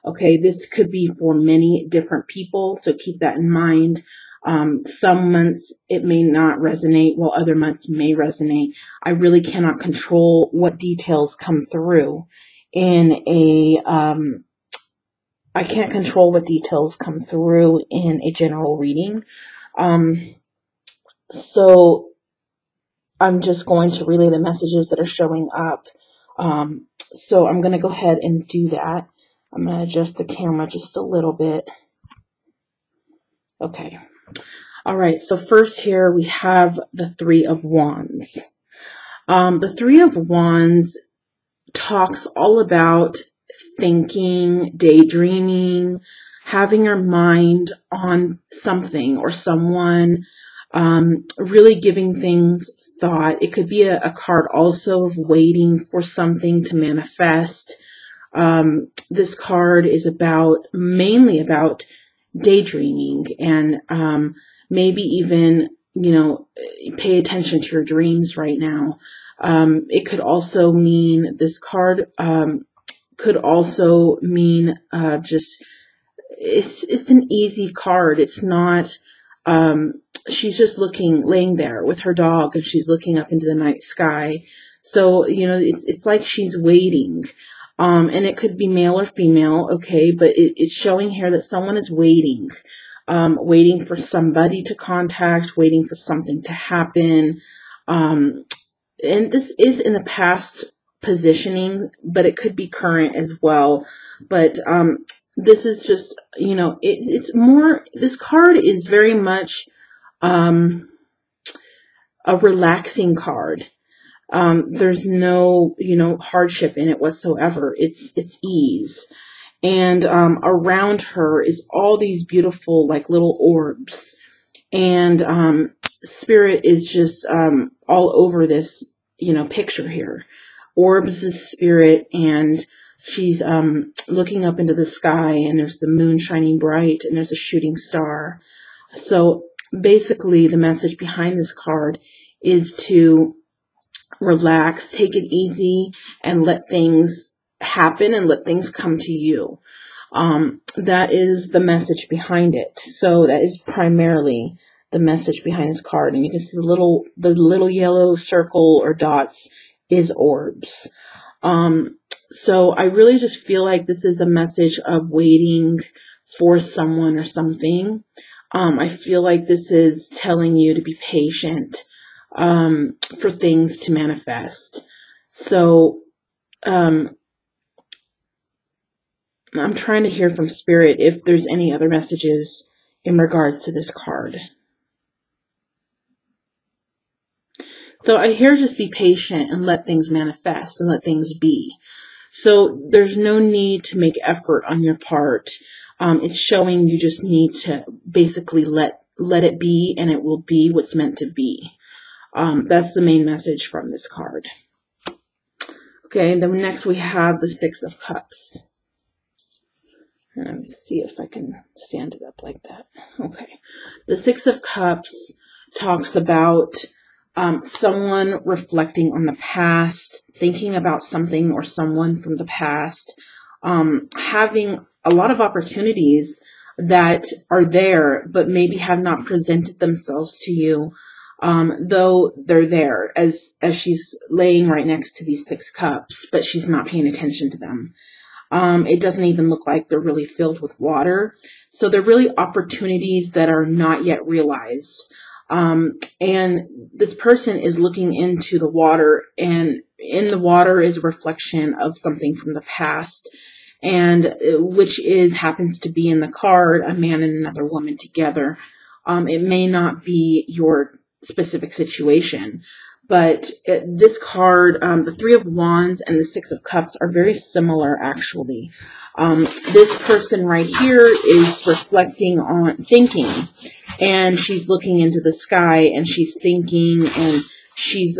Okay, this could be for many different people, so keep that in mind. Some months it may not resonate, while other months may resonate. I really cannot control what details come through in I can't control what details come through in a general reading. So I'm just going to relay the messages that are showing up. So I'm going to go ahead and do that. I'm going to adjust the camera just a little bit. Okay. All right. So first here we have the Three of Wands. The Three of Wands talks all about thinking, daydreaming, having your mind on something or someone, really giving things thought. It could be a card also of waiting for something to manifest. This card is mainly about daydreaming and maybe even, pay attention to your dreams right now. It could also mean this card could also mean just it's an easy card. It's not she's just laying there with her dog, and she's looking up into the night sky. So, it's like she's waiting. And it could be male or female, okay, but it's showing here that someone is waiting. Waiting for somebody to contact, waiting for something to happen. And this is in the past positioning, but it could be current as well. But this is just, it's more, this card is very much a relaxing card. There's no, hardship in it whatsoever. It's ease. And around her is all these beautiful, like, little orbs. And Spirit is just all over this, picture here. Orbs is Spirit, and she's looking up into the sky, and there's the moon shining bright, and there's a shooting star. So basically, the message behind this card is to relax, take it easy, and let things happen and let things come to you. That is the message behind it. So that is primarily the message behind this card. And you can see the little yellow circle or dots is orbs. So I really just feel like this is a message of waiting for someone or something. I feel like this is telling you to be patient for things to manifest. So I'm trying to hear from Spirit if there's any other messages in regards to this card. So I hear just be patient and let things manifest and let things be. So there's no need to make effort on your part. It's showing you just need to basically let it be, and it will be what's meant to be. That's the main message from this card. Okay, and then next we have the Six of Cups. And let me see if I can stand it up like that. Okay. The Six of Cups talks about someone reflecting on the past, thinking about something or someone from the past, having a lot of opportunities that are there, but maybe have not presented themselves to you, though they're there as she's laying right next to these Six Cups, but she's not paying attention to them. It doesn't even look like they're really filled with water. So they're really opportunities that are not yet realized. And this person is looking into the water, and in the water is a reflection of something from the past, and which happens to be in the card, a man and another woman together. It may not be your specific situation, but this card, the Three of Wands and the Six of Cups are very similar, actually. This person right here is reflecting on thinking, and she's looking into the sky, and she's thinking, and she's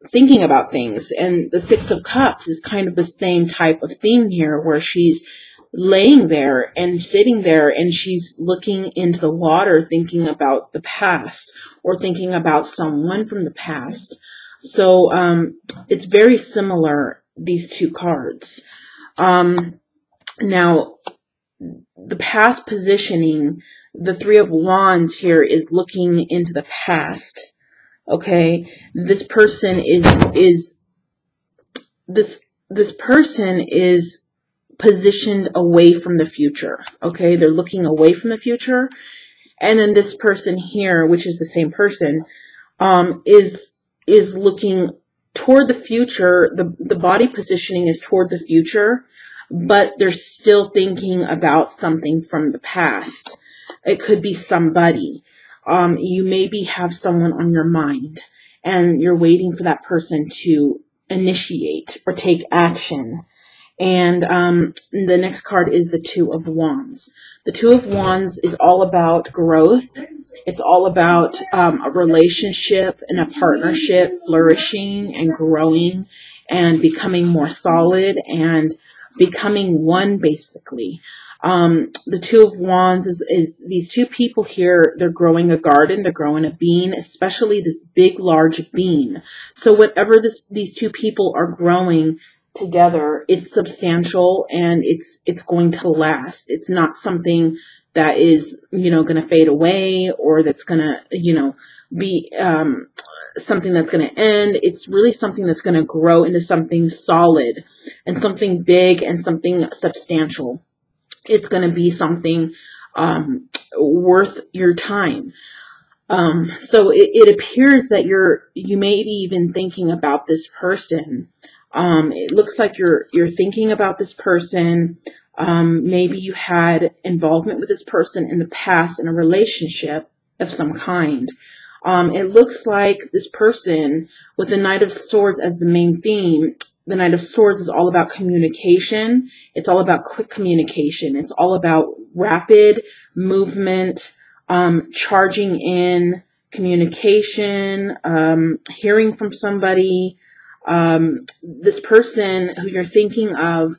thinking about things. And the Six of Cups is kind of the same type of theme here, where she's laying there and sitting there, and she's looking into the water, thinking about the past or thinking about someone from the past. So it's very similar, these two cards. Now, the past positioning, the Three of Wands here is looking into the past. Okay, this person is this person is positioned away from the future. Okay, they're looking away from the future, and then this person here, which is the same person, is looking toward the future. The body positioning is toward the future, but they're still thinking about something from the past. It could be somebody. You maybe have someone on your mind, and you're waiting for that person to initiate or take action. And the next card is the Two of Wands. The Two of Wands is all about growth. It's all about a relationship and a partnership flourishing and growing and becoming more solid and becoming one, basically. The Two of Wands is these two people here. They're growing a garden. They're growing a bean, especially this big, large bean. So whatever these two people are growing together, it's substantial and it's going to last. It's not something that is, going to fade away, or that's going to, be something that's going to end. It's really something that's going to grow into something solid and something big and something substantial. It's going to be something worth your time. So it appears that you may be even thinking about this person. It looks like you're thinking about this person. Maybe you had involvement with this person in the past in a relationship of some kind. It looks like this person with the Knight of Swords as the main theme. The Knight of Swords is all about communication. It's all about quick communication. It's all about rapid movement, charging in communication, hearing from somebody. This person who you're thinking of,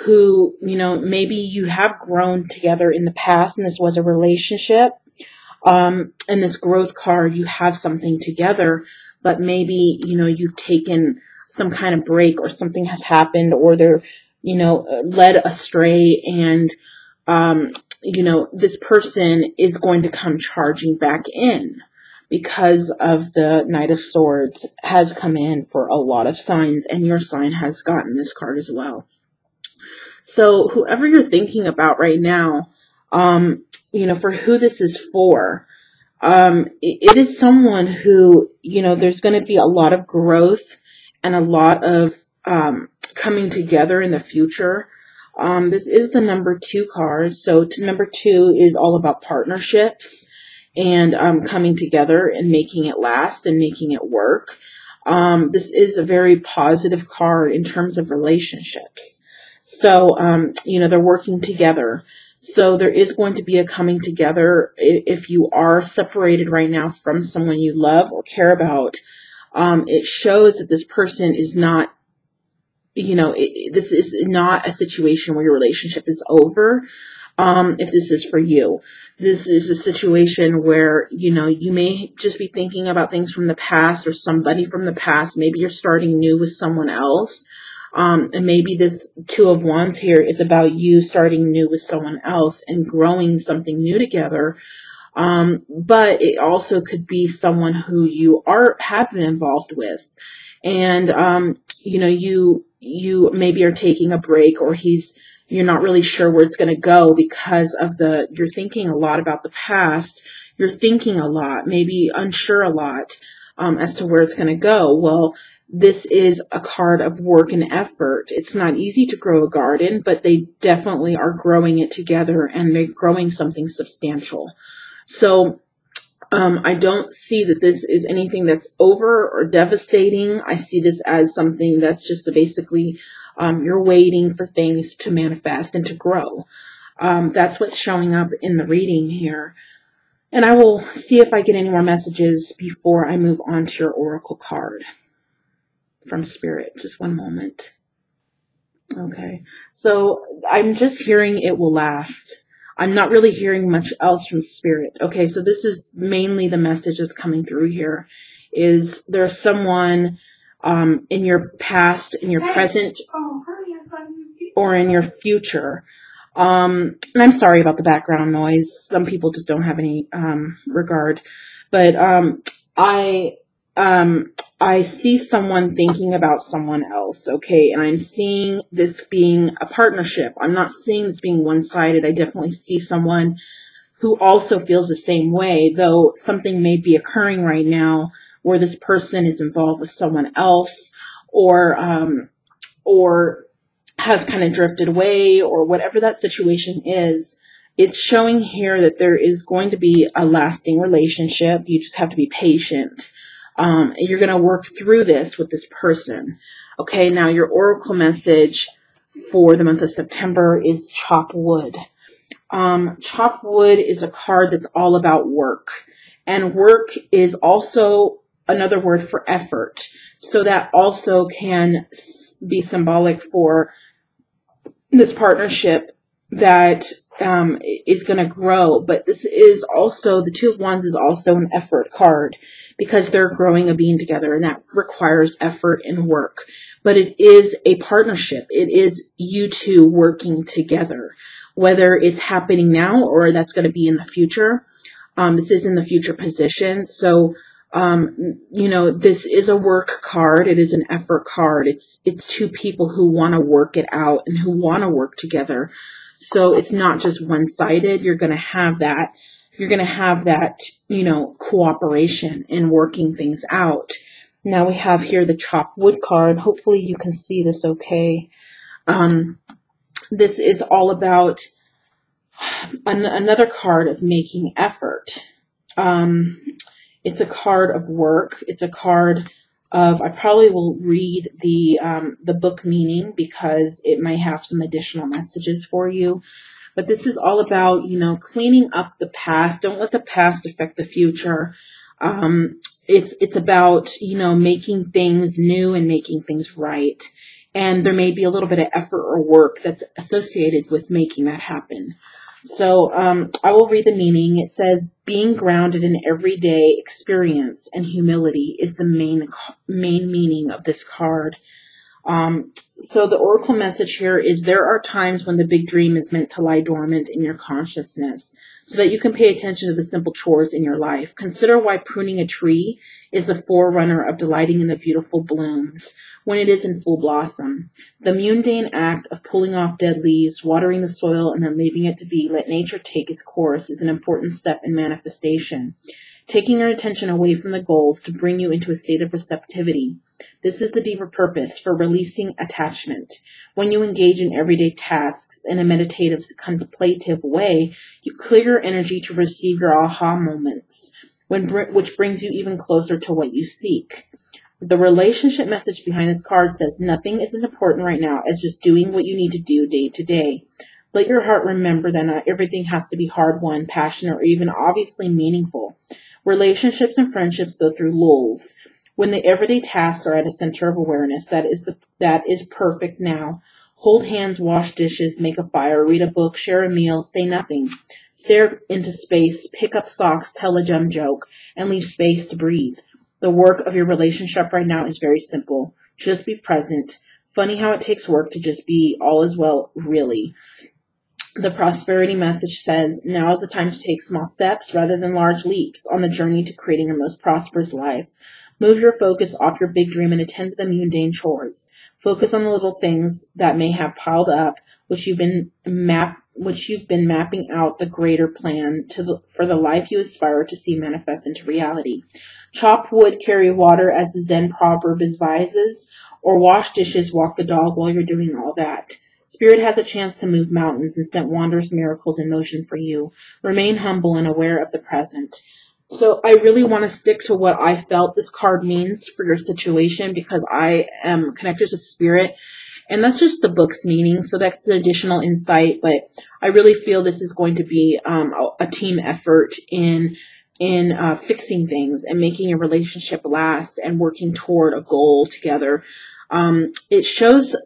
who, maybe you have grown together in the past and this was a relationship. In this growth card, you have something together, but maybe, you've taken some kind of break, or something has happened, or they're, led astray, and, this person is going to come charging back in because of the Knight of Swords has come in for a lot of signs, and your sign has gotten this card as well. So whoever you're thinking about right now, for who this is for, it is someone who, there's going to be a lot of growth and a lot of coming together in the future. This is the number 2 card. So number 2 is all about partnerships and coming together and making it last and making it work. This is a very positive card in terms of relationships. So, they're working together. So there is going to be a coming together. If you are separated right now from someone you love or care about, it shows that this person is not, this is not a situation where your relationship is over. If this is for you, this is a situation where, you may just be thinking about things from the past or somebody from the past. Maybe you're starting new with someone else. And maybe this Two of Wands here is about you starting new with someone else and growing something new together. But it also could be someone who you have been involved with. And, you maybe are taking a break, or you're not really sure where it's going to go because of you're thinking a lot about the past. You're thinking a lot, maybe unsure a lot, as to where it's going to go. Well, this is a card of work and effort. It's not easy to grow a garden, but they definitely are growing it together, and they're growing something substantial. So, I don't see that this is anything that's over or devastating. I see this as something that's just basically, you're waiting for things to manifest and to grow. That's what's showing up in the reading here. And I will see if I get any more messages before I move on to your oracle card from Spirit. Just one moment. Okay. So I'm just hearing it will last. I'm not really hearing much else from Spirit. Okay. So this is mainly the message that's coming through here, is there's someone, in your past, in your present, or in your future, And I'm sorry about the background noise. Some people just don't have any regard. But I I see someone thinking about someone else, okay? And I'm seeing this being a partnership. I'm not seeing this being one-sided. I definitely see someone who also feels the same way, though something may be occurring right now where this person is involved with someone else, or has kind of drifted away, or whatever that situation is. It's showing here that there is going to be a lasting relationship. You just have to be patient. You're going to work through this with this person. Okay, now your oracle message for the month of September is Chop Wood. Chop Wood is a card that's all about work. And work is also another word for effort. So that also can be symbolic for this partnership that is going to grow. But this is also, the Two of Wands is also an effort card because they're growing a being together, and that requires effort and work. But it is a partnership. It is you two working together, whether it's happening now or that's going to be in the future. This is in the future position. So, this is a work card. It is an effort card. It's two people who want to work it out and who want to work together. So it's not just one-sided. You're going to have that. You're going to have that, cooperation in working things out. Now we have here the Chop Wood card. Hopefully you can see this okay. This is all about another card of making effort. It's a card of work. It's a card of, I probably will read the book meaning because it may have some additional messages for you. But this is all about, cleaning up the past. Don't let the past affect the future. It's about, making things new and making things right. And there may be a little bit of effort or work that's associated with making that happen. So I will read the meaning. It says, being grounded in everyday experience and humility is the main meaning of this card. So the oracle message here is, there are times when the big dream is meant to lie dormant in your consciousness so that you can pay attention to the simple chores in your life. Consider why pruning a tree is the forerunner of delighting in the beautiful blooms when it is in full blossom. The mundane act of pulling off dead leaves, watering the soil, and then leaving it to be, let nature take its course, is an important step in manifestation, taking your attention away from the goals to bring you into a state of receptivity. This is the deeper purpose for releasing attachment. When you engage in everyday tasks in a meditative, contemplative way, you clear your energy to receive your aha moments, which brings you even closer to what you seek. The relationship message behind this card says, nothing is as important right now as just doing what you need to do day to day. Let your heart remember that not everything has to be hard-won, passionate, or even obviously meaningful. Relationships and friendships go through lulls. When the everyday tasks are at a center of awareness, that is perfect now. Hold hands, wash dishes, make a fire, read a book, share a meal, say nothing. Stare into space, pick up socks, tell a dumb joke, and leave space to breathe. The work of your relationship right now is very simple. Just be present. Funny how it takes work to just be. All is well, really. The prosperity message says, now is the time to take small steps rather than large leaps on the journey to creating your most prosperous life. Move your focus off your big dream and attend to the mundane chores. Focus on the little things that may have piled up, which you've been mapping out the greater plan for the life you aspire to see manifest into reality. Chop wood, carry water, as the Zen proverb advises, or wash dishes, walk the dog while you're doing all that. Spirit has a chance to move mountains and set wondrous miracles in motion for you. Remain humble and aware of the present. So I really want to stick to what I felt this card means for your situation, because I am connected to Spirit, and that's just the book's meaning. So that's an additional insight, but I really feel this is going to be a team effort in fixing things and making a relationship last and working toward a goal together. It shows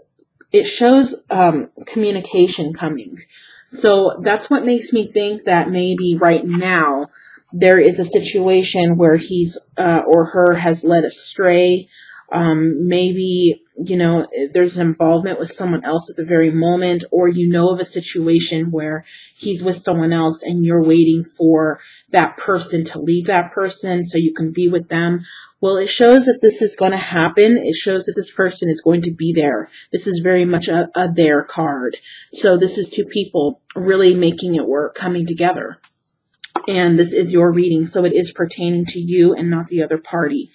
communication coming. So that's what makes me think that maybe right now there is a situation where he's or her has led astray, Maybe, you know, there's an involvement with someone else at the very moment, or you know of a situation where he's with someone else and you're waiting for that person to leave that person so you can be with them. Well, it shows that this is going to happen. It shows that this person is going to be there. This is very much a there card. So this is two people really making it work, coming together. And this is your reading, so it is pertaining to you and not the other party,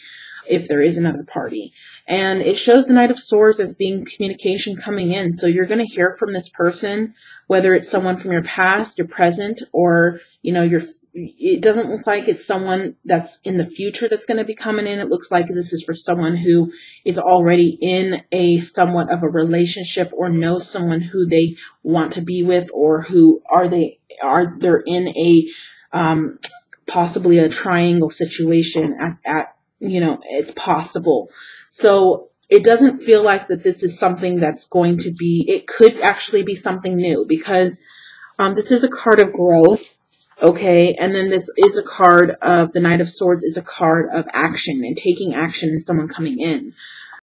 if there is another party. And it shows the Knight of Swords as being communication coming in. So you're going to hear from this person, whether it's someone from your past, your present, or, you know, it doesn't look like it's someone that's in the future that's going to be coming in. It looks like this is for someone who is already in a somewhat of a relationship, or knows someone who they want to be with, or who they're in a possibly a triangle situation at you know, it's possible. So it doesn't feel like that this is something that's going to be, it could actually be something new, because this is a card of growth, okay? And then this is a card of, the Knight of Swords is a card of action and taking action and someone coming in.